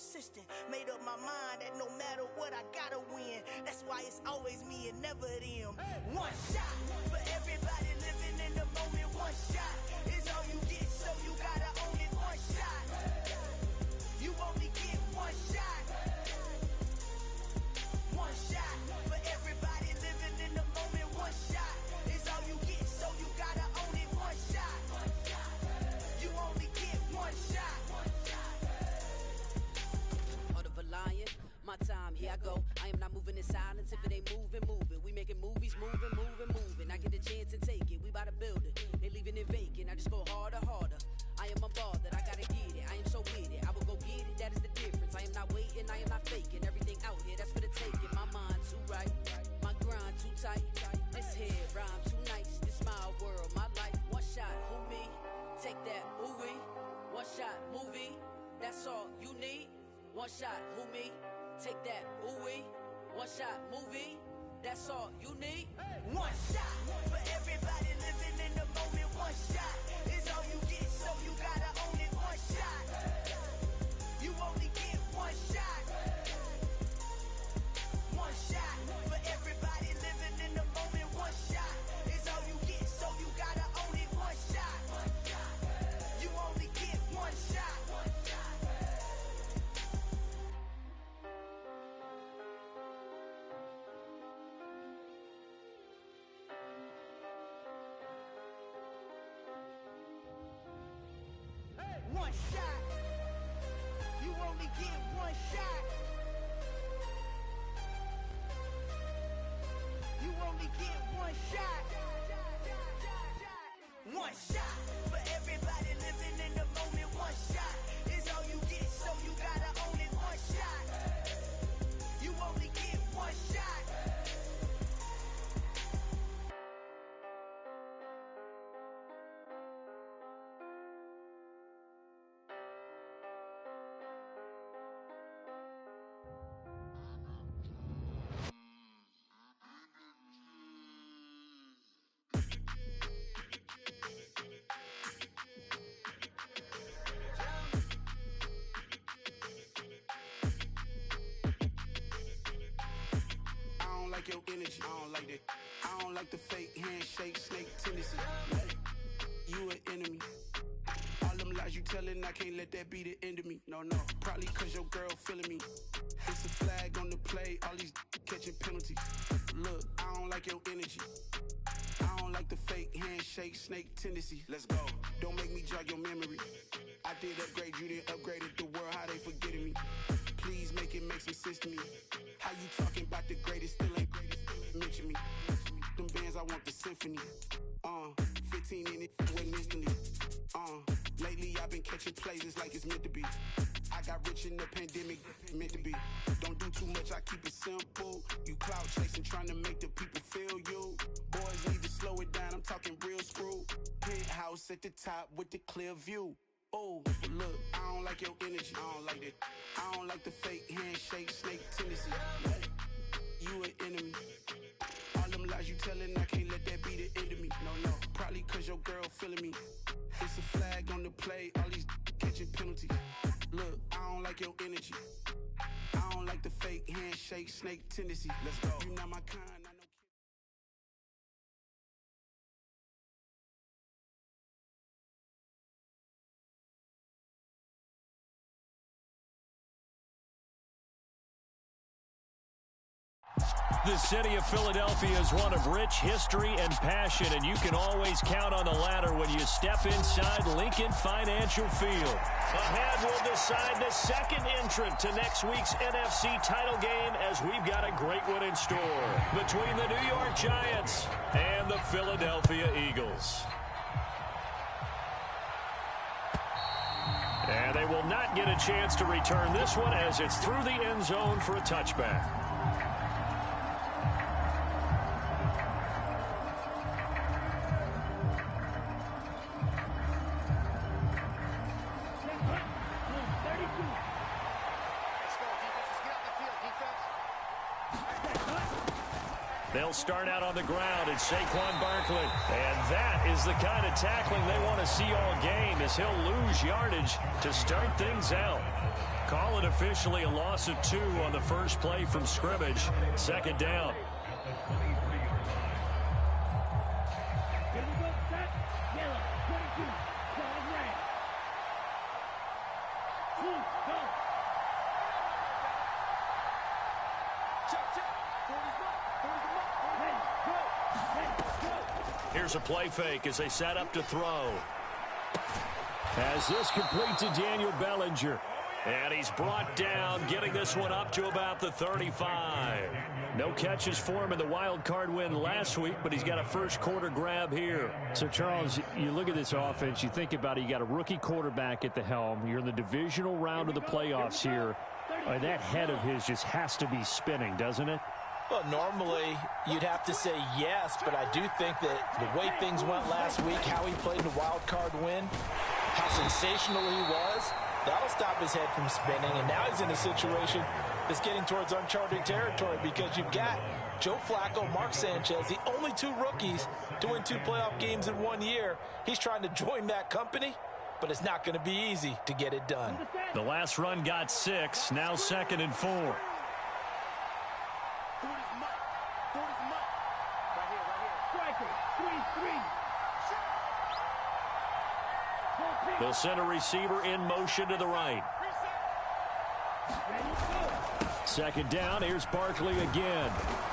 consistent. Made up my mind that no matter what, I gotta win. That's why it's always me and never them. One shot for everybody living in the moment. One shot is all you get, so you gotta own it. One shot. You only get one shot. One shot for everybody living in the moment. One shot is all you get, so you gotta own it. One shot. You only get one shot. Heart of a lion, my time, here I go. I am not moving in silence. If it ain't moving, moving. We making movies, moving, moving, moving. I get a chance and take it. We bout to build it. They leaving it vacant. I just go harder, harder. I am a ball that I gotta get it. I am so with it. I will go get it. That is the difference. I am not waiting. I am not faking. Everything out here, that's for the taking. My mind too right. My grind too tight. This head rhyme too nice. This my world, my life. One shot, who me? Take that, ooh wee. One shot, movie. That's all you need. One shot, who me? Take that, ooh wee. One shot, movie. That's all you need. One shot for everybody living in the moment. One shot is all you get, so you gotta own it. One shot. You only get one shot. One shot for everybody living in the moment. One shot is all you get, so you gotta own it. One shot. You only get one shot. One shot. You only get one shot. You only get one shot. One shot for everybody living in the moment. One shot is all you get, so you gotta own it. One shot. You only get one shot. Your energy, I don't like that. I don't like the fake handshake, snake tendency. You an enemy. All them lies you telling, I can't let that be the end of me. No, probably cause your girl feeling me. It's a flag on the play, all these catching penalties. Look, I don't like your energy. I don't like the fake handshake, snake tendency. Let's go. Don't make me jog your memory. I did upgrade, you didn't upgrade it. The world, how they forgetting me. Please make it make some sense to me. How you talking about the greatest, still ain't greatest, mention me. Them bands, I want the symphony. 15 in it, wasn't instantly. Lately I've been catching plays, it's like it's meant to be. I got rich in the pandemic, meant to be. Don't do too much, I keep it simple. You clout chasing, trying to make the people feel you. Boys need to slow it down, I'm talking real screw. Penthouse at the top with the clear view. Oh, look, I don't like your energy. I don't like that. I don't like the fake handshake, snake tendency. You an enemy. All them lies you telling, I can't let that be the end of me. No, probably cause your girl feeling me. It's a flag on the play, all these catching penalties. Look, I don't like your energy. I don't like the fake handshake, snake tendency. Let's go. You not my kind, I know. The city of Philadelphia is one of rich history and passion, and you can always count on the latter when you step inside Lincoln Financial Field. Ahead will decide the second entrant to next week's NFC title game, as we've got a great one in store between the New York Giants and the Philadelphia Eagles. And they will not get a chance to return this one, as it's through the end zone for a touchback. They'll start out on the ground. It's Saquon Barkley. And that is the kind of tackling they want to see all game, as he'll lose yardage to start things out. Call it officially a loss of 2 on the first play from scrimmage. Second down. Here's a play fake as they set up to throw. As this complete to Daniel Bellinger. And he's brought down, getting this one up to about the 35. No catches for him in the wild card win last week, but he's got a first quarter grab here. So, Charles, you look at this offense, you think about it, you got a rookie quarterback at the helm. You're in the divisional round of the playoffs here. That head of his just has to be spinning, doesn't it? Well, normally you'd have to say yes, but I do think that the way things went last week, how he played the wild card win, how sensational he was, that'll stop his head from spinning. And now he's in a situation that's getting towards uncharted territory because you've got Joe Flacco, Mark Sanchez, the only 2 rookies doing 2 playoff games in 1 year. He's trying to join that company, but it's not going to be easy to get it done. The last run got 6, now 2nd and 4. They'll send a receiver in motion to the right. Second down, here's Barkley again.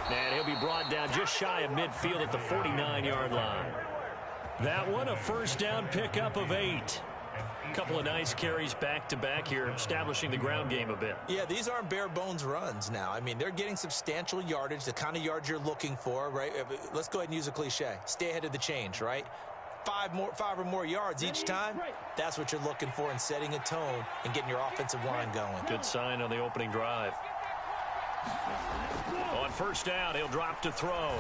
And he'll be brought down just shy of midfield at the 49-yard line. That one, a first down pickup of 8. A couple of nice carries back-to-back here, establishing the ground game a bit. Yeah, these aren't bare-bones runs now. I mean, they're getting substantial yardage, the kind of yards you're looking for, right? Let's go ahead and use a cliche. Stay ahead of the change, right? 5 or more yards each time, that's what you're looking for in setting a tone and getting your offensive line going. Good sign on the opening drive. On first down, he'll drop to throw.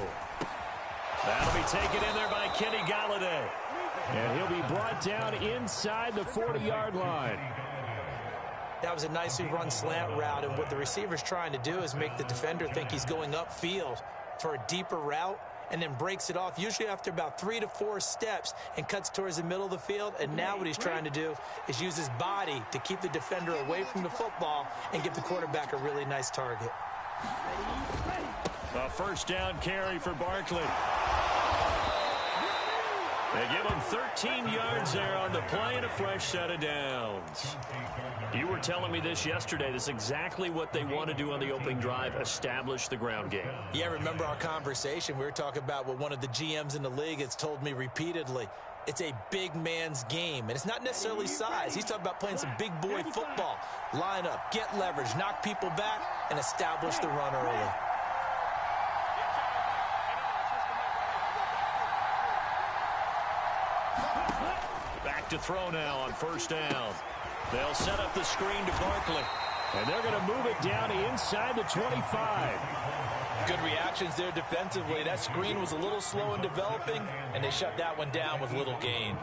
That'll be taken in there by Kenny Golladay. And he'll be brought down inside the 40-yard line. That was a nicely run slant route, and what the receiver's trying to do is make the defender think he's going upfield for a deeper route, and then breaks it off, usually after about 3 to 4 steps, and cuts towards the middle of the field. And now what he's trying to do is use his body to keep the defender away from the football and give the quarterback a really nice target. A first down carry for Barkley. They give him 13 yards there on the play and a fresh set of downs. You were telling me this yesterday. This is exactly what they want to do on the opening drive, establish the ground game. Yeah, remember our conversation? We were talking about what one of the GMs in the league has told me repeatedly. It's a big man's game, and it's not necessarily size. He's talking about playing some big boy football. Line up, get leverage, knock people back, and establish the run early. Back to throw now on first down. They'll set up the screen to Barkley. And they're going to move it down inside the 25. Good reactions there defensively. That screen was a little slow in developing, and they shut that one down with little gain.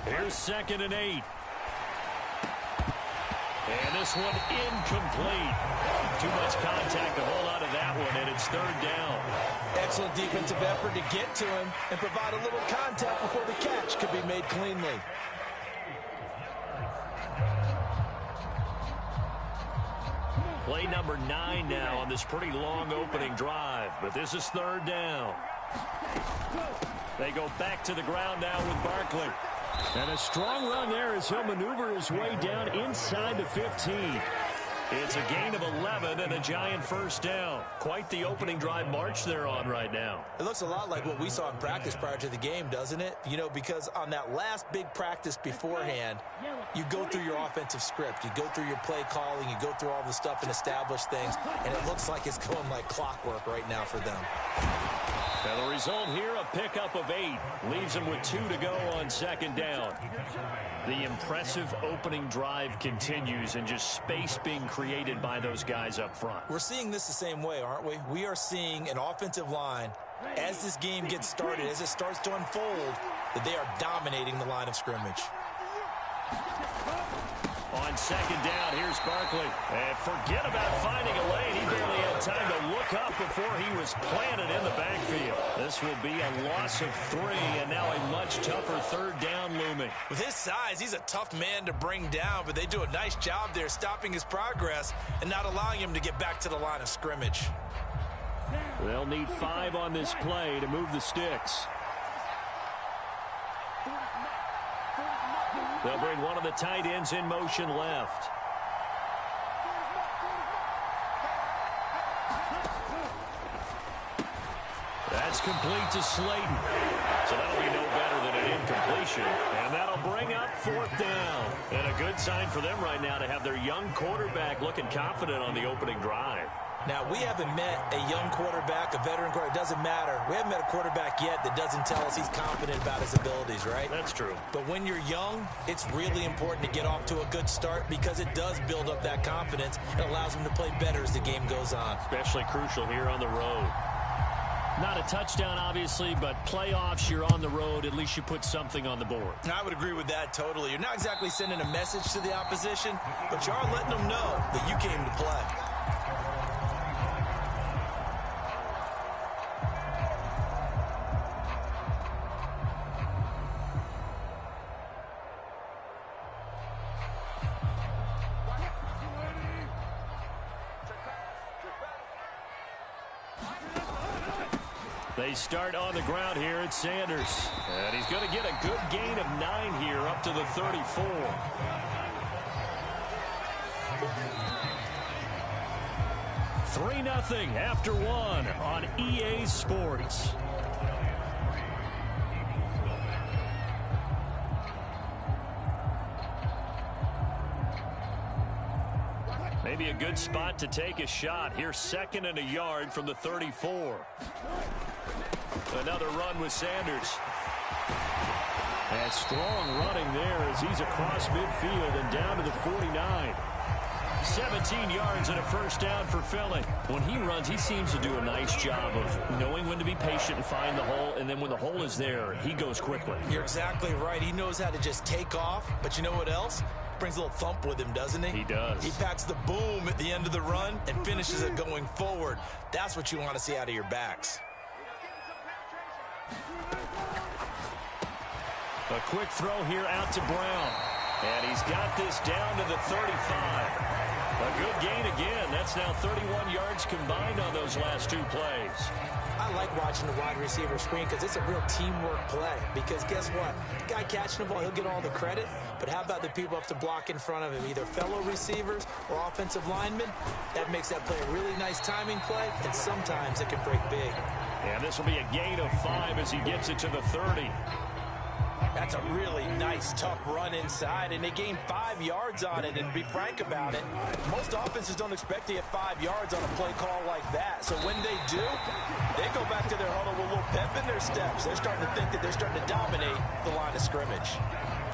Here's 2nd and 8. And this one incomplete. Too much contact to hold on to that one, and it's 3rd down. Excellent defensive effort to get to him and provide a little contact before the catch could be made cleanly. Play number 9 now on this pretty long opening drive, but this is 3rd down. They go back to the ground now with Barkley. And a strong run there as he'll maneuver his way down inside the 15. It's a gain of 11 and a giant first down. Quite the opening drive march they're on right now. It looks a lot like what we saw in practice prior to the game, doesn't it? You know, because on that last big practice beforehand, you go through your offensive script. You go through your play calling. You go through all the stuff and establish things. And it looks like it's going like clockwork right now for them. And the result here, a pickup of 8. Leaves them with 2 to go on 2nd down. The impressive opening drive continues, and just space being created by those guys up front. We're seeing this the same way, aren't we? We are seeing an offensive line as this game gets started, as it starts to unfold, that they are dominating the line of scrimmage. On second down, here's Barkley. And forget about finding a lane. He barely had time to look up before he was planted in the backfield. This will be a loss of 3, and now a much tougher third down looming. With his size, he's a tough man to bring down, but they do a nice job there stopping his progress and not allowing him to get back to the line of scrimmage. They'll need 5 on this play to move the sticks. They'll bring one of the tight ends in motion left. That's complete to Slayton. So that'll be no better than an incompletion. And that'll bring up 4th down. And a good sign for them right now to have their young quarterback looking confident on the opening drive. Now, we haven't met a young quarterback, a veteran quarterback. It doesn't matter. We haven't met a quarterback yet that doesn't tell us he's confident about his abilities, right? That's true. But when you're young, it's really important to get off to a good start because it does build up that confidence. It allows him to play better as the game goes on. Especially crucial here on the road. Not a touchdown, obviously, but playoffs, you're on the road. At least you put something on the board. I would agree with that totally. You're not exactly sending a message to the opposition, but you are letting them know that you came to play. They start on the ground here at Sanders. And he's going to get a good gain of 9 here up to the 34. $3-0 after 1 on EA Sports. Maybe a good spot to take a shot. Here's 2nd and a yard from the 34. Another run with Sanders. And strong running there as he's across midfield and down to the 49. 17 yards and a first down for Philly. When he runs, he seems to do a nice job of knowing when to be patient and find the hole, and then when the hole is there, he goes quickly. You're exactly right. He knows how to just take off, but you know what else? Brings a little thump with him, doesn't he? He does. He packs the boom at the end of the run and finishes it going forward. That's what you want to see out of your backs. A quick throw here out to Brown. And he's got this down to the 35. A good gain again. That's now 31 yards combined on those last 2 plays. I like watching the wide receiver screen because it's a real teamwork play. Because guess what? The guy catching the ball, he'll get all the credit. But how about the people up to block in front of him, either fellow receivers or offensive linemen? That makes that play a really nice timing play, and sometimes it can break big. And this will be a gain of 5 as he gets it to the 30. That's a really nice, tough run inside, and they gained 5 yards on it. And to be frank about it, most offenses don't expect to get 5 yards on a play call like that. So when they do, they go back to their huddle with a little pep in their steps. They're starting to think that they're starting to dominate the line of scrimmage.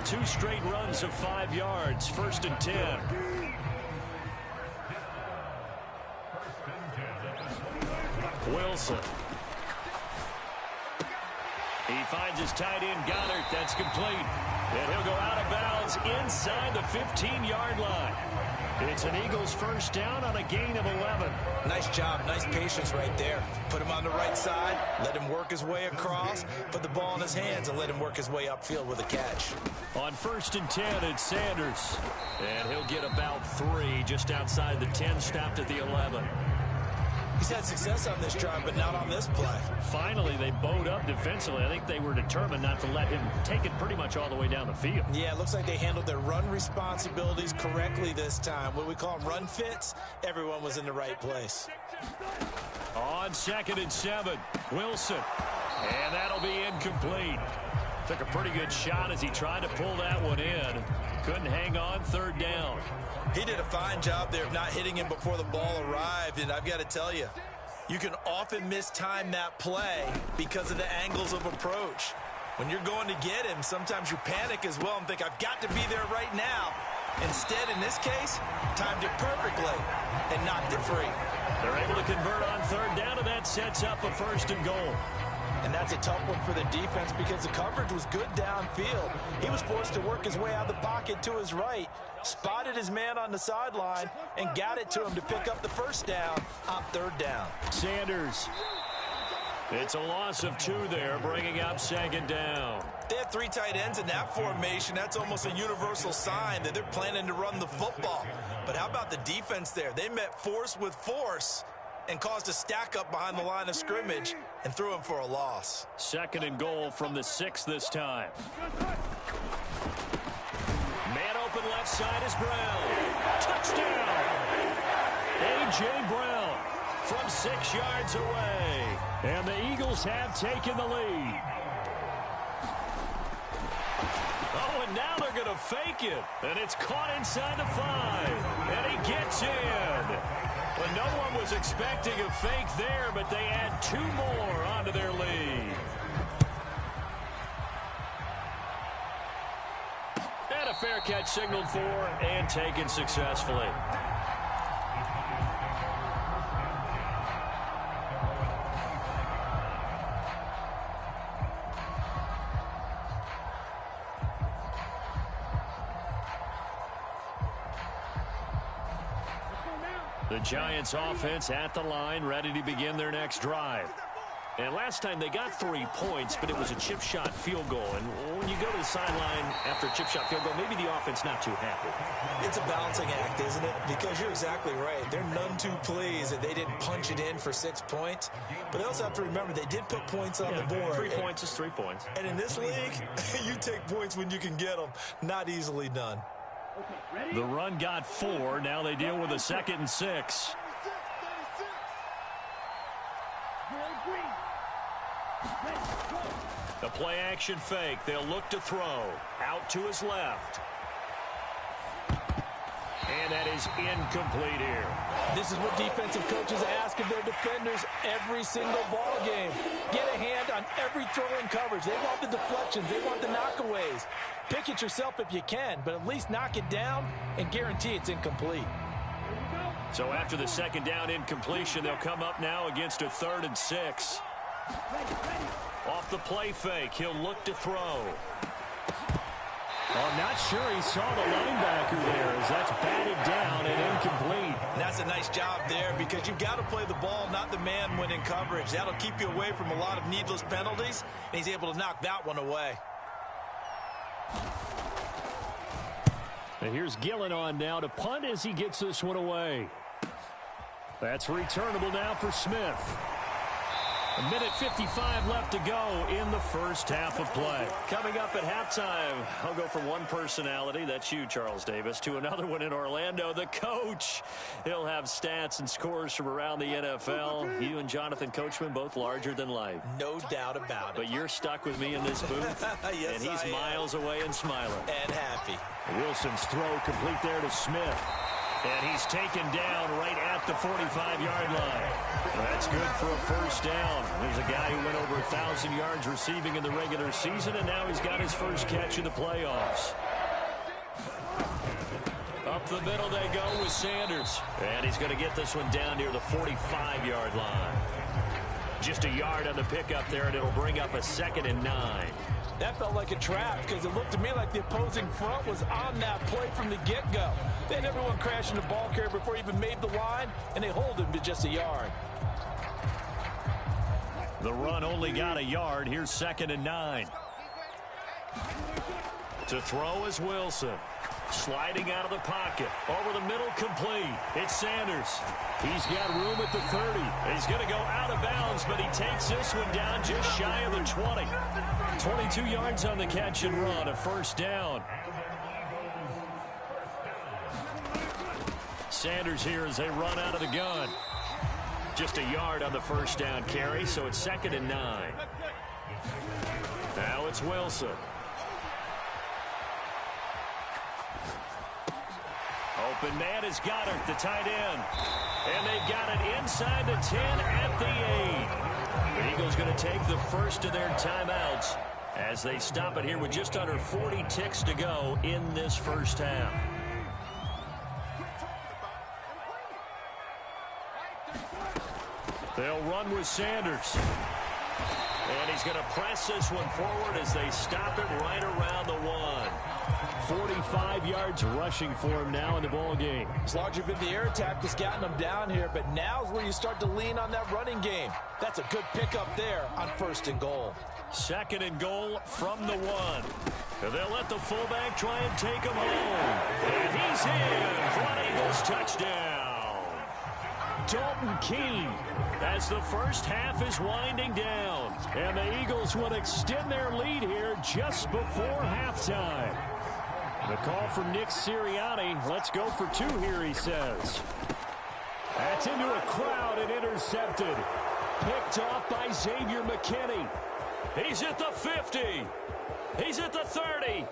2 straight runs of 5 yards, 1st and 10. Wilson. He finds his tight end, Goddard. That's complete. And he'll go out of bounds inside the 15-yard line. It's an Eagles first down on a gain of 11. Nice job. Nice patience right there. Put him on the right side. Let him work his way across. Put the ball in his hands and let him work his way upfield with a catch. On 1st and 10, it's Sanders. And he'll get about 3 just outside the 10, stopped at the 11. He's had success on this drive, but not on this play. Finally, they bowed up defensively. I think they were determined not to let him take it pretty much all the way down the field. Yeah, it looks like they handled their run responsibilities correctly this time. What we call them run fits, everyone was in the right place. On 2nd and 7, Wilson. And that'll be incomplete. Took a pretty good shot as he tried to pull that one in. Couldn't hang on, 3rd down. He did a fine job there of not hitting him before the ball arrived, and I've got to tell you, you can often mistime that play because of the angles of approach. When you're going to get him, sometimes you panic as well and think, I've got to be there right now. Instead, in this case, timed it perfectly and knocked it free. They're able to convert on third down, and that sets up a 1st and goal. And that's a tough one for the defense because the coverage was good downfield. He was forced to work his way out of the pocket to his right, spotted his man on the sideline, and got it to him to pick up the 1st down on 3rd down. Sanders. It's a loss of 2 there, bringing up 2nd down. They have 3 tight ends in that formation. That's almost a universal sign that they're planning to run the football. But how about the defense there? They met force with force and caused a stack up behind the line of scrimmage and threw him for a loss. 2nd and goal from the 6 this time. Man open left side is Brown. Touchdown! A.J. Brown from 6 yards away. And the Eagles have taken the lead. Oh, and now they're going to fake it. And it's caught inside the 5. And he gets in. Well, no one was expecting a fake there, but they add 2 more onto their lead. And a fair catch signaled for and taken successfully. The Giants offense at the line, ready to begin their next drive. And last time they got 3 points, but it was a chip shot field goal. And when you go to the sideline after a chip shot field goal, maybe the offense not too happy. It's a balancing act, isn't it? Because you're exactly right. They're none too pleased that they didn't punch it in for 6 points. But they also have to remember they did put points on the board. 3 points is 3 points. And in this league, you take points when you can get them. Not easily done. The run got 4. Now they deal with a 2nd and 6. The play action fake. They'll look to throw. Out to his left. And that is incomplete here. This is what defensive coaches ask of their defenders every single ball game. Get a hand on every throw in coverage. They want the deflections. They want the knockaways. Pick it yourself if you can, but at least knock it down and guarantee it's incomplete. So after the 2nd down incompletion, they'll come up now against a 3rd and 6. Off the play fake, he'll look to throw. I'm not sure he saw the linebacker there as that's batted down and incomplete. And that's a nice job there because you've got to play the ball, not the man when in coverage. That'll keep you away from a lot of needless penalties, and he's able to knock that one away. And here's Gillen on now to punt as he gets this one away. That's returnable now for Smith. 1:55 left to go in the first half of play. Coming up at halftime, I'll go from one personality, that's you, Charles Davis, to another one in Orlando, the coach. He'll have stats and scores from around the NFL. You and Jonathan Coachman, both larger than life. No doubt about it. But you're stuck with me in this booth, yes, and he's miles away and smiling. And happy. Wilson's throw complete there to Smith. And he's taken down right at the 45-yard line. That's good for a 1st down. There's a guy who went over 1,000 yards receiving in the regular season, and now he's got his first catch in the playoffs. Up the middle they go with Sanders. And he's going to get this one down near the 45-yard line. Just a yard on the pickup there, and it'll bring up a 2nd and 9. That felt like a trap because it looked to me like the opposing front was on that play from the get-go. They had everyone crashing the ball carrier before he even made the line, and they hold him to just a yard. The run only got a yard. Here's 2nd and 9. To throw is Wilson. Sliding out of the pocket. Over the middle, complete. It's Sanders. He's got room at the 30. He's going to go out of bounds, but he takes this one down just shy of the 20. 22 yards on the catch and run, a 1st down. Sanders here as they run out of the gun. Just a yard on the 1st down carry, so it's 2nd and 9. Now it's Wilson. Open man is Goddard, the tight end. And they've got it inside the 10 at the 8. The Eagles going to take the first of their timeouts as they stop it here with just under 40 ticks to go in this first half. run with Sanders. And he's going to press this one forward as they stop it right around the 1. 45 yards rushing for him now in the ball game. It's largely been the air attack that's gotten him down here, but now's where you start to lean on that running game. That's a good pickup there on 1st and goal. 2nd and goal from the 1. And they'll let the fullback try and take him home. And he's in for an Eagles touchdown. Dalton Keene as the first half is winding down. And the Eagles will extend their lead here just before halftime. The call from Nick Sirianni. Let's go for 2 here, he says. That's into a crowd and intercepted. Picked off by Xavier McKinney. He's at the 50. He's at the 30.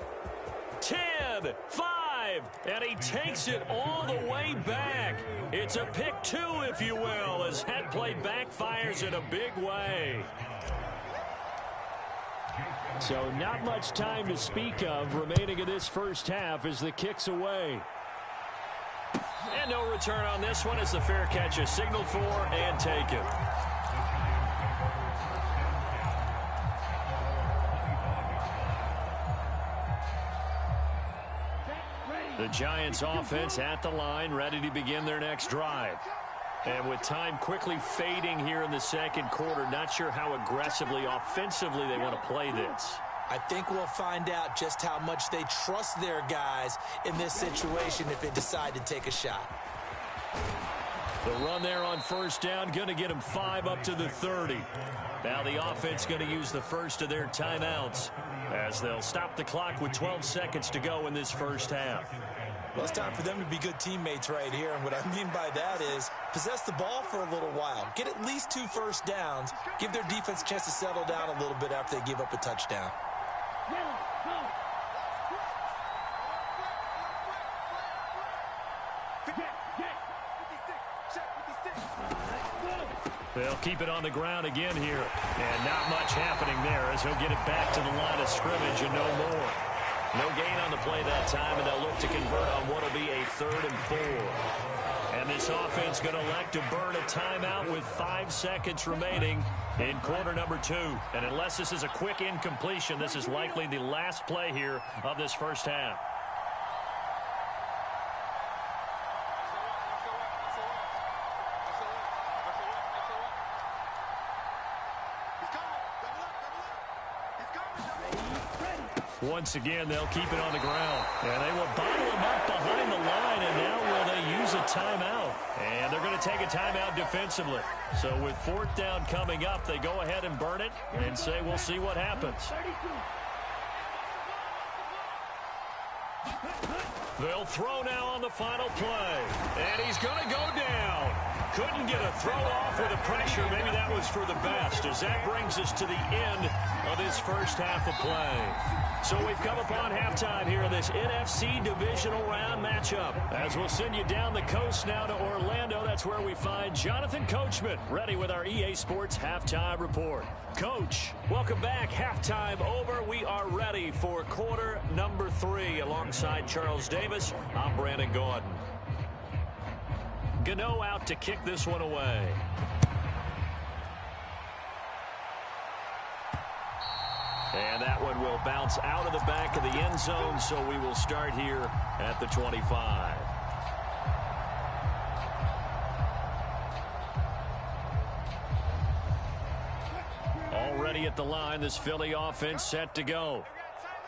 10, 5, and he takes it all the way back. It's a pick 2, if you will, as that play backfires in a big way. So not much time to speak of remaining in this first half as the kick's away. And no return on this one as the fair catch is signaled for and taken. The Giants offense at the line, ready to begin their next drive. And with time quickly fading here in the second quarter, not sure how aggressively, offensively they want to play this. I think we'll find out just how much they trust their guys in this situation if they decide to take a shot. The run there on 1st down, going to get them 5 up to the 30. Now the offense going to use the first of their timeouts as they'll stop the clock with 12 seconds to go in this first half. Well, it's time for them to be good teammates right here, and what I mean by that is possess the ball for a little while. Get at least 2 first downs. Give their defense a chance to settle down a little bit after they give up a touchdown. They'll keep it on the ground again here, and not much happening there as he'll get it back to the line of scrimmage and no more. No gain on the play that time, and they'll look to convert on what will be a 3rd and 4. And this offense going to elect to burn a timeout with 5 seconds remaining in quarter number 2. And unless this is a quick incompletion, this is likely the last play here of this first half. Once again, they'll keep it on the ground. And they will bottle him up behind the line, and now will they use a timeout? And they're going to take a timeout defensively. So with 4th down coming up, they go ahead and burn it and say, we'll see what happens. They'll throw now on the final play. And he's going to go down. Couldn't get a throw off with the pressure. Maybe that was for the best, as that brings us to the end of this first half of play. So we've come upon halftime here in this NFC divisional round matchup. As we'll send you down the coast now to Orlando, that's where we find Jonathan Coachman, ready with our EA Sports Halftime Report. Coach, welcome back. Halftime over. We are ready for quarter number 3. Alongside Charles Davis, I'm Brandon Gordon. Gano out to kick this one away. And that one will bounce out of the back of the end zone, so we will start here at the 25. Already at the line, this Philly offense set to go.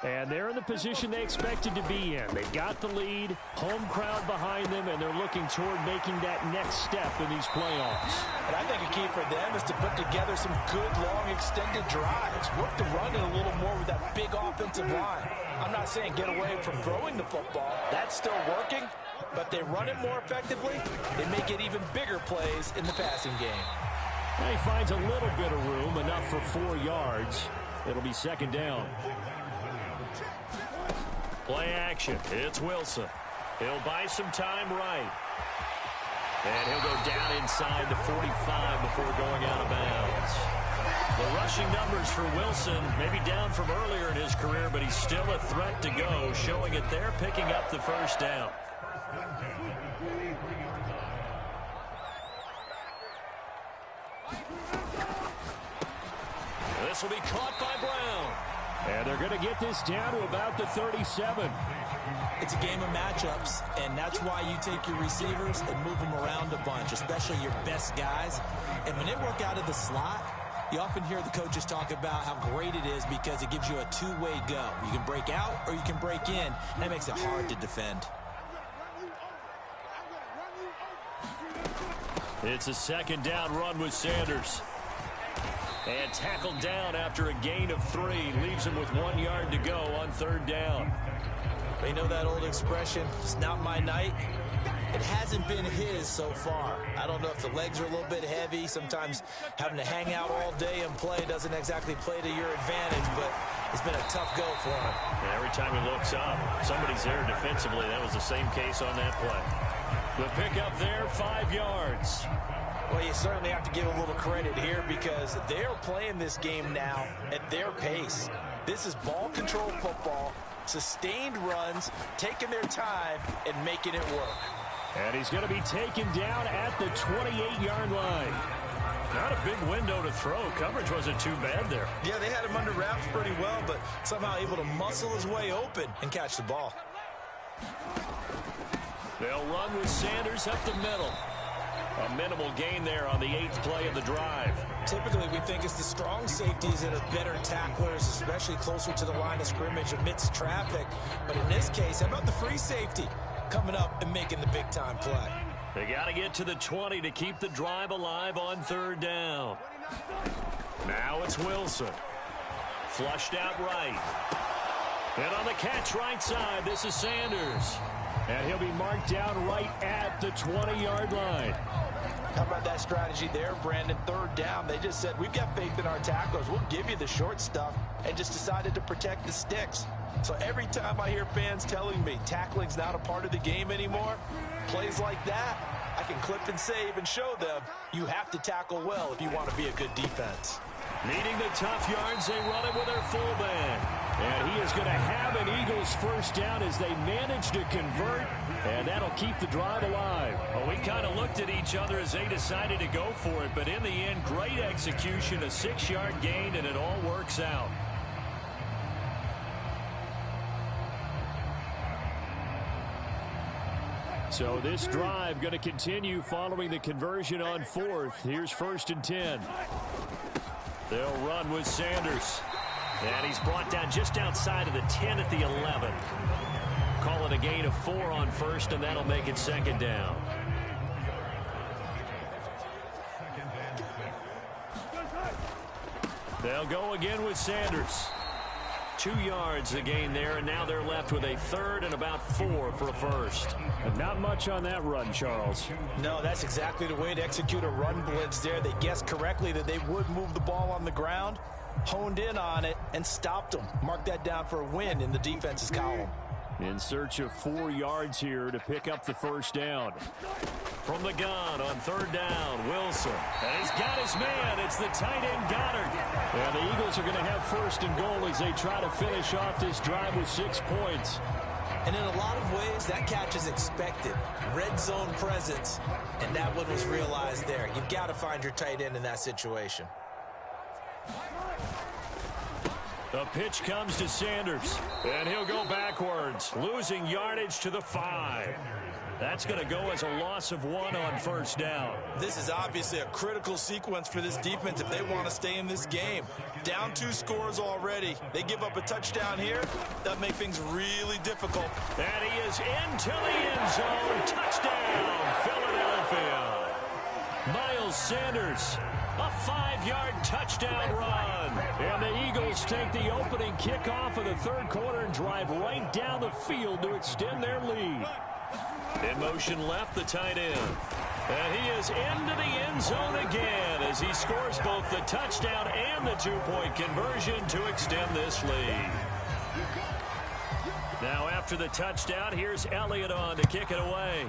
And they're in the position they expected to be in. They've got the lead, home crowd behind them, and they're looking toward making that next step in these playoffs. And I think a key for them is to put together some good, long, extended drives. Work the run in a little more with that big offensive line. I'm not saying get away from throwing the football. That's still working, but they run it more effectively. They may get even bigger plays in the passing game. And he finds a little bit of room, enough for 4 yards. It'll be 2nd down. Play action. It's Wilson. He'll buy some time right. And he'll go down inside the 45 before going out of bounds. The rushing numbers for Wilson maybe down from earlier in his career, but he's still a threat to go, showing it there, picking up the 1st down. This will be caught by Brown. And they're going to get this down to about the 37. It's a game of matchups, and that's why you take your receivers and move them around a bunch, especially your best guys. And when they work out of the slot, you often hear the coaches talk about how great it is because it gives you a two-way go. You can break out or you can break in. That makes it hard to defend. It's a second down run with Sanders. And tackled down after a gain of 3. Leaves him with 1 yard to go on third down. They know that old expression, it's not my night. It hasn't been his so far. I don't know if the legs are a little bit heavy. Sometimes having to hang out all day and play doesn't exactly play to your advantage, but it's been a tough go for him. And every time he looks up, somebody's there defensively. That was the same case on that play. The pickup there, 5 yards. Well, you certainly have to give a little credit here because they're playing this game now at their pace. This is ball control football, sustained runs, taking their time, and making it work. And he's going to be taken down at the 28-yard line. Not a big window to throw. Coverage wasn't too bad there. Yeah, they had him under wraps pretty well, but somehow able to muscle his way open and catch the ball. They'll run with Sanders up the middle. A minimal gain there on the 8th play of the drive. Typically, we think it's the strong safeties that are better tacklers, especially closer to the line of scrimmage amidst traffic. But in this case, how about the free safety coming up and making the big-time play? They got to get to the 20 to keep the drive alive on third down. Now it's Wilson. Flushed out right. And on the catch right side, this is Sanders. And he'll be marked down right at the 20-yard line. How about that strategy there, Brandon? Third down, they just said, we've got faith in our tacklers. We'll give you the short stuff, and just decided to protect the sticks. So every time I hear fans telling me tackling's not a part of the game anymore, plays like that, I can clip and save and show them you have to tackle well if you want to be a good defense. Needing the tough yards, they run it with their fullback. And he is going to have an Eagles first down as they manage to convert, and that'll keep the drive alive. Well, we kind of looked at each other as they decided to go for it, but in the end, great execution, a 6-yard gain, and it all works out. So this drive going to continue following the conversion on 4th. Here's 1st and 10. They'll run with Sanders. And he's brought down just outside of the 10 at the 11. Call it a gain of 4 on 1st, and that'll make it 2nd down. They'll go again with Sanders. 2 yards the gain there, and now they're left with a 3rd and about 4 for a first. And not much on that run, Charles. No, that's exactly the way to execute a run blitz there. They guessed correctly that they would move the ball on the ground, honed in on it, and stopped them. Mark that down for a win in the defense's column. In search of 4 yards here to pick up the first down. From the gun on 3rd down, Wilson. And he's got his man. It's the tight end, Goddard. And the Eagles are going to have 1st and goal as they try to finish off this drive with 6 points. And in a lot of ways, that catch is expected. Red zone presence, and that one was realized there. You've got to find your tight end in that situation. The pitch comes to Sanders, and he'll go backwards, losing yardage to the 5. That's going to go as a loss of 1 on 1st down. This is obviously a critical sequence for this defense if they want to stay in this game. Down 2 scores already. They give up a touchdown here. That makes things really difficult. And he is into the end zone. Touchdown, Philadelphia. Miles Sanders, a 5-yard touchdown run. And the Eagles take the opening kickoff of the 3rd quarter and drive right down the field to extend their lead. In motion left, the tight end. And he is into the end zone again as he scores both the touchdown and the 2-point conversion to extend this lead. Now after the touchdown, here's Elliott on to kick it away.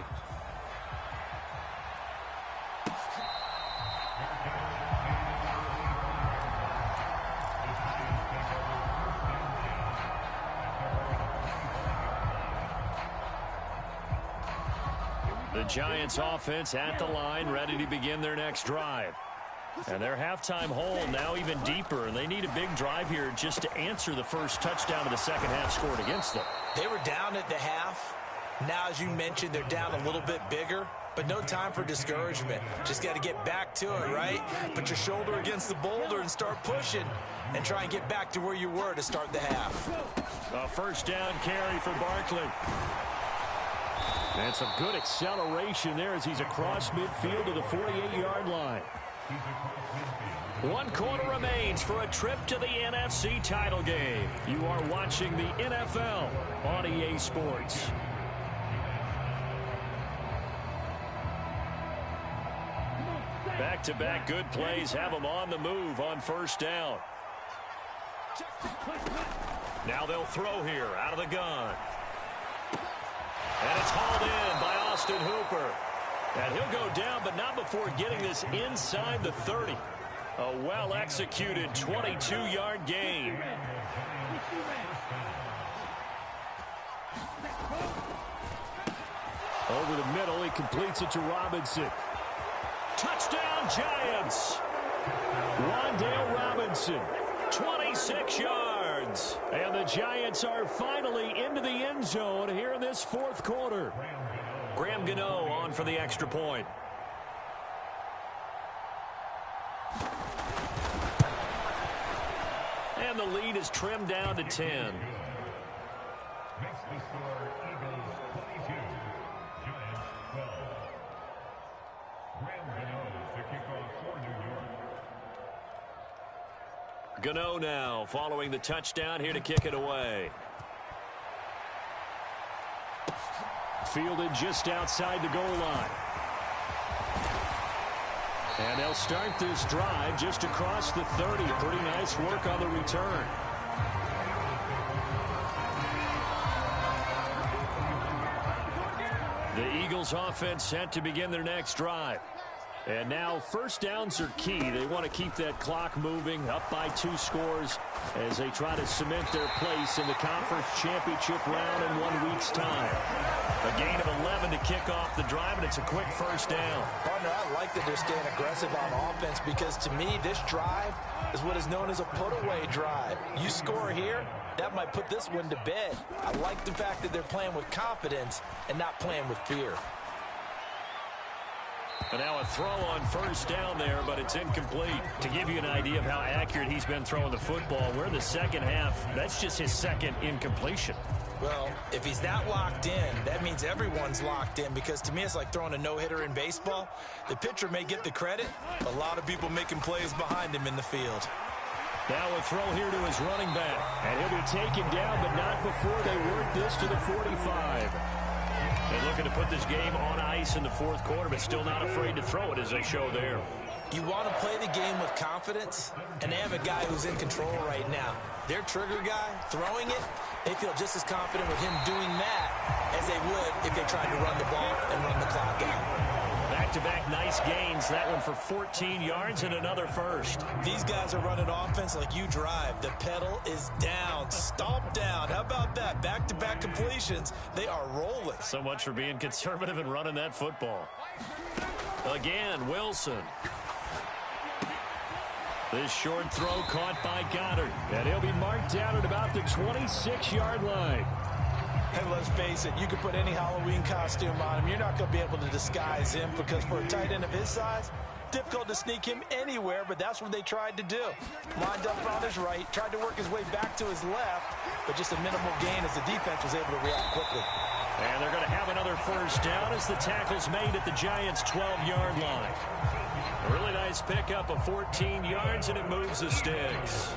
The Giants offense at the line, ready to begin their next drive. And their halftime hole now even deeper, and they need a big drive here just to answer the first touchdown of the second half scored against them. They were down at the half. Now, as you mentioned, they're down a little bit bigger, but no time for discouragement. Just got to get back to it, right? Put your shoulder against the boulder and start pushing and try and get back to where you were to start the half. A first down carry for Barkley. And some good acceleration there as he's across midfield to the 48-yard line. 1 quarter remains for a trip to the NFC title game. You are watching the NFL on EA Sports. Back-to-back good plays have them on the move on first down. Now they'll throw here out of the gun. And it's hauled in by Austin Hooper. And he'll go down, but not before getting this inside the 30. A well-executed 22-yard gain. Over the middle, he completes it to Robinson. Touchdown, Giants! Wan'Dale Robinson, 26 yards. And the Giants are finally into the end zone here in this fourth quarter. Graham Gano on for the extra point. And the lead is trimmed down to 10. Makes the score Eagles 22, Giants 12. Graham Gano to kick off for New York. Gano now following the touchdown here to kick it away. Fielded just outside the goal line. And they'll start this drive just across the 30. Pretty nice work on the return. The Eagles offense set to begin their next drive. And now first downs are key. They want to keep that clock moving, up by 2 scores as they try to cement their place in the conference championship round in 1 week's time. A gain of 11 to kick off the drive, and it's a quick first down. Partner, I like that they're staying aggressive on offense because to me, this drive is what is known as a put-away drive. You score here, that might put this one to bed. I like the fact that they're playing with confidence and not playing with fear. And now a throw on first down there, but it's incomplete. To give you an idea of how accurate he's been throwing the football, we're in the second half. That's just his second incompletion. Well, if he's not locked in, that means everyone's locked in because to me it's like throwing a no-hitter in baseball. The pitcher may get the credit, a lot of people making plays behind him in the field. Now a throw here to his running back. And he'll be taken down, but not before they work this to the 45. They're looking to put this game on ice in the fourth quarter, but still not afraid to throw it as they show there. You want to play the game with confidence, and they have a guy who's in control right now. Their trigger guy, throwing it, they feel just as confident with him doing that as they would if they tried to run the ball and run the clock out. Back-to-back nice gains. That one for 14 yards and another first. These guys are running offense like you drive. The pedal is down, stomp down. How about that? Back-to-back completions. They are rolling. So much for being conservative and running that football. Again, Wilson. This short throw caught by Goddard. And he'll be marked down at about the 26-yard line. And let's face it, you can put any Halloween costume on him. You're not going to be able to disguise him because for a tight end of his size, difficult to sneak him anywhere, but that's what they tried to do. Lined up on his right, tried to work his way back to his left, but just a minimal gain as the defense was able to react quickly. And they're going to have another first down as the tackle's made at the Giants' 12-yard line. A really nice pickup of 14 yards, and it moves the sticks.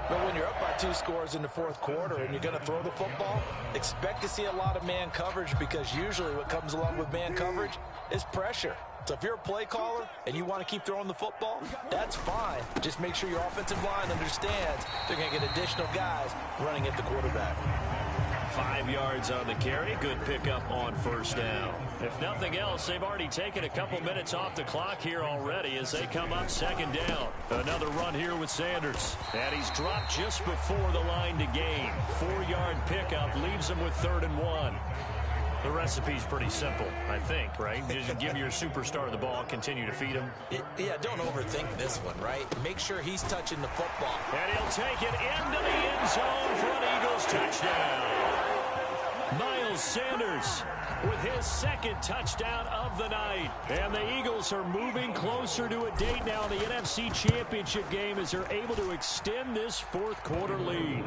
But when you're up by 2 scores in the fourth quarter and you're going to throw the football, expect to see a lot of man coverage because usually what comes along with man coverage is pressure. So if you're a play caller and you want to keep throwing the football, that's fine. Just make sure your offensive line understands they're going to get additional guys running at the quarterback. 5 yards on the carry. Good pickup on first down. If nothing else, they've already taken a couple minutes off the clock here already as they come up second down. Another run here with Sanders. And he's dropped just before the line to gain. 4-yard pickup leaves him with 3rd and 1. The recipe's pretty simple, I think, right? Just give your superstar the ball, continue to feed him. Yeah, don't overthink this one, right? Make sure he's touching the football. And he'll take it into the end zone for an Eagles touchdown. Miles Sanders with his second touchdown of the night. And the Eagles are moving closer to a date now in the NFC Championship game as they're able to extend this fourth quarter lead.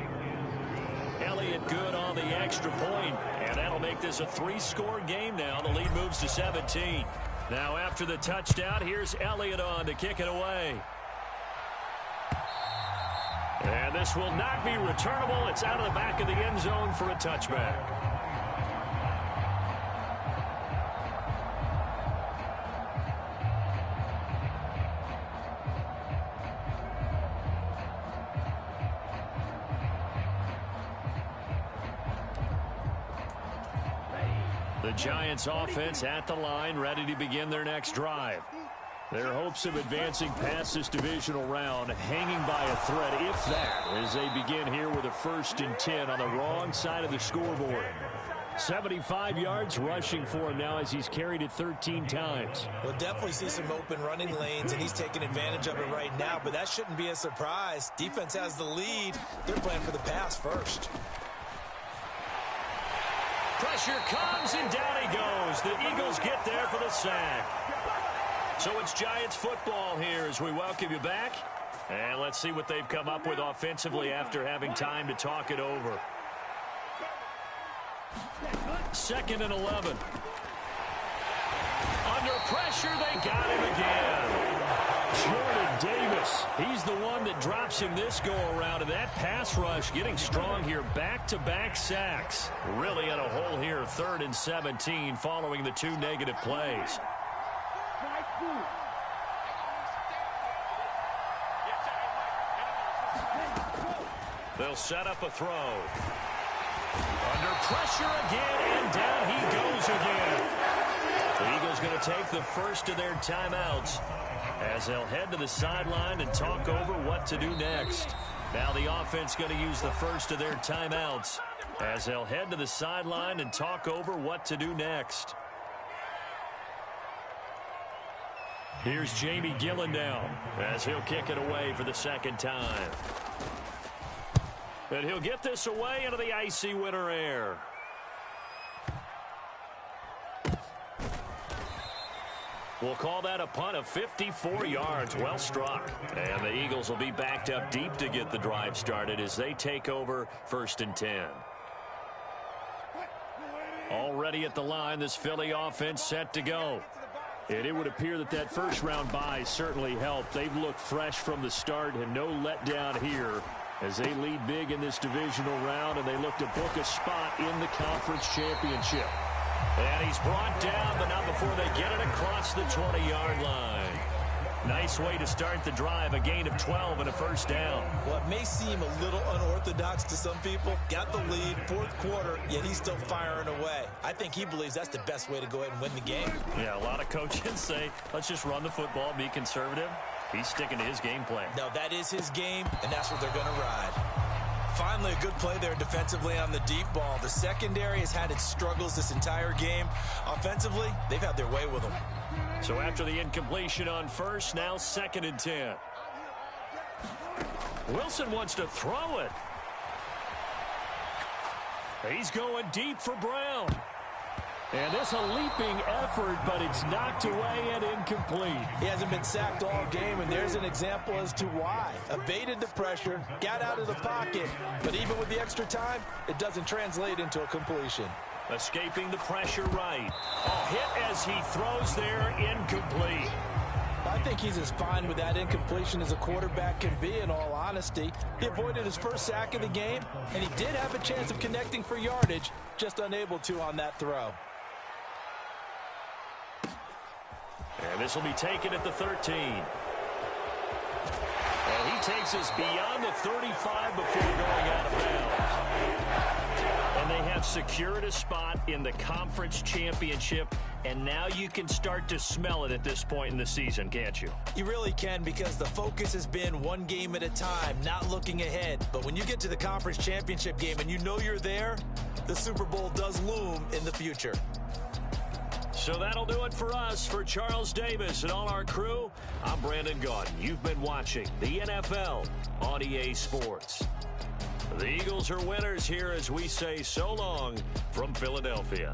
Elliott good on the extra point, and that'll make this a 3-score game now. The lead moves to 17. Now after the touchdown, here's Elliott on to kick it away. And this will not be returnable. It's out of the back of the end zone for a touchback. The Giants offense at the line, ready to begin their next drive. Their hopes of advancing past this divisional round hanging by a thread, if that, as they begin here with a 1st and 10 on the wrong side of the scoreboard. 75 yards rushing for him now as he's carried it 13 times. We'll definitely see some open running lanes, and he's taking advantage of it right now, but that shouldn't be a surprise. Defense has the lead. They're playing for the pass first. Pressure comes, and down he goes. The Eagles get there for the sack. So it's Giants football here as we welcome you back. And let's see what they've come up with offensively after having time to talk it over. 2nd and 11. Under pressure, they got him again. Jordan Davis, he's the one that drops him this go-around, and that pass rush getting strong here. Back-to-back sacks. Really in a hole here, 3rd and 17 following the 2 negative plays. They'll set up a throw. Under pressure again, and down he goes again. The Eagles going to take the first of their timeouts as they'll head to the sideline and talk over what to do next. Now the offense going to use the first of their timeouts as they'll head to the sideline and talk over what to do next. Here's Jamie Gillendown as he'll kick it away for the 2nd time. And he'll get this away into the icy winter air. We'll call that a punt of 54 yards. Well struck. And the Eagles will be backed up deep to get the drive started as they take over 1st and 10. Already at the line, this Philly offense set to go. And it would appear that that first-round bye certainly helped. They've looked fresh from the start and no letdown here as they lead big in this divisional round, and they look to book a spot in the conference championship. And he's brought down, but not before they get it across the 20-yard line. Nice way to start the drive, a gain of 12 and a first down. Well, it may seem a little unorthodox to some people. Got the lead, 4th quarter, yet he's still firing away. I think he believes that's the best way to go ahead and win the game. Yeah, a lot of coaches say, let's just run the football, be conservative. He's sticking to his game plan. No, that is his game, and that's what they're going to ride. Finally, a good play there defensively on the deep ball. The secondary has had its struggles this entire game. Offensively, they've had their way with them. So after the incompletion on first, now 2nd and 10. Wilson wants to throw it. He's going deep for Brown. And this a leaping effort, but it's knocked away and incomplete. He hasn't been sacked all game, and there's an example as to why. Evaded the pressure, got out of the pocket, but even with the extra time, it doesn't translate into a completion. Escaping the pressure right. A hit as he throws there, incomplete. I think he's as fine with that incompletion as a quarterback can be, in all honesty. He avoided his first sack of the game, and he did have a chance of connecting for yardage, just unable to on that throw. And this will be taken at the 13. And he takes us beyond the 35 before going out of bounds. And they have secured a spot in the conference championship, and now you can start to smell it at this point in the season, can't you? You really can, because the focus has been one game at a time, not looking ahead. But when you get to the conference championship game and you know you're there, the Super Bowl does loom in the future. So that'll do it for us. For Charles Davis and all our crew, I'm Brandon Gaudin. You've been watching the NFL on EA Sports. The Eagles are winners here as we say so long from Philadelphia.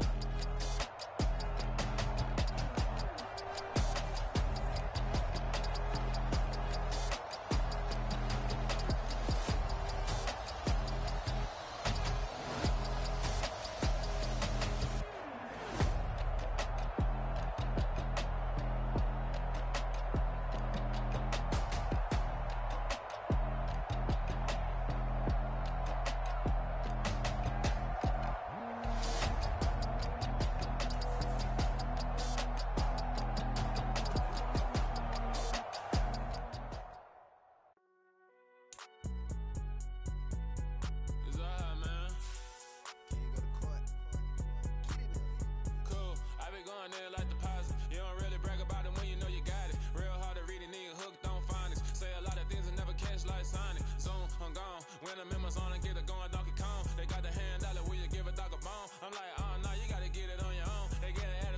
When the memo's on and get a go.